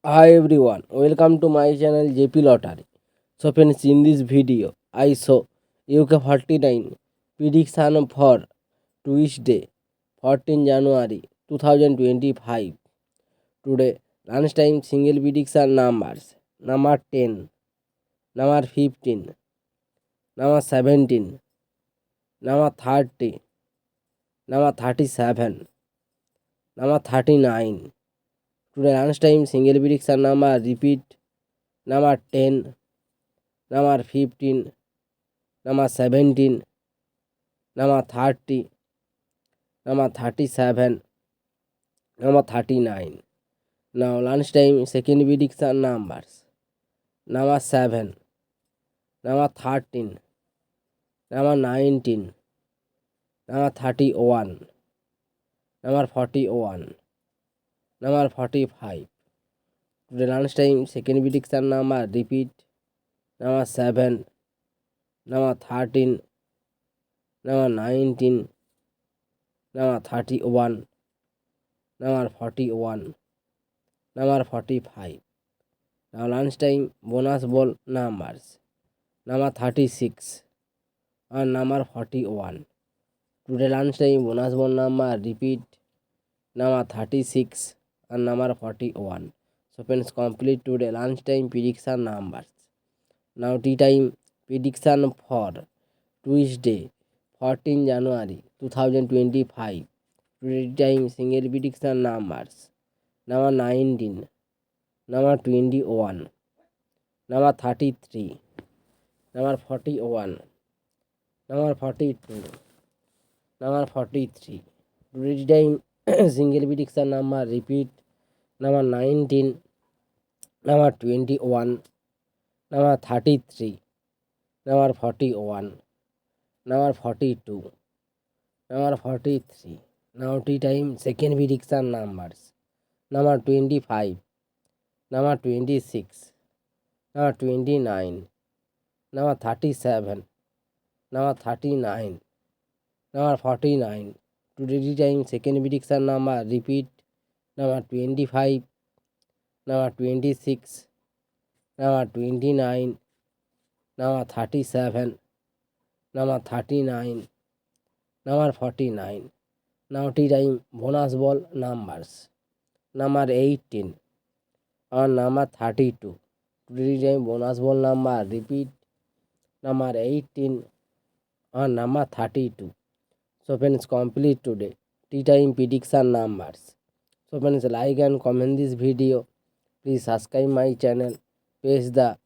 Hi everyone, welcome to my channel JP Lottery. So friends, in this video, I saw UK 49 prediction for Tuesday, 14 January 2025. Today, lunchtime single prediction numbers: number 10, number 15, number 17, number 30, number 37, number 39. Today, lunchtime single prediction number repeat: number 10, number 15, number 17, number 30, number 37, number 39. Now lunchtime second prediction numbers: number 7, number 13, number 19, number 31, number 41, number 45. Today lunchtime second prediction number repeat: number 7, number 13, number 19, number 31, number 41, number 45. Now lunchtime bonus ball numbers: number 36 and number 41. Today lunchtime bonus ball number repeat: number 36 and number 41. So friends, complete today lunchtime prediction numbers. Now tea time prediction for Tuesday, 14 January 2025. Today tea time single prediction numbers: number 19, number 21, number 33, number 41, number 42, number 43. Today time single prediction number repeat: number 19, number 21, number 33, number 41, number 42, number 43. Now tea time second prediction numbers: number 25, number 26, number 29, number 37, number 39, number 49. Today time second prediction number repeat: number 25, number 26, number 29, number 37, number 39, number 49. Now tea time bonus ball numbers: number 18 and number 32. Today time bonus ball number repeat: number 18 and number 32. So friends, complete today tea time prediction numbers. So friends, like and comment this video. Please subscribe my channel. Press the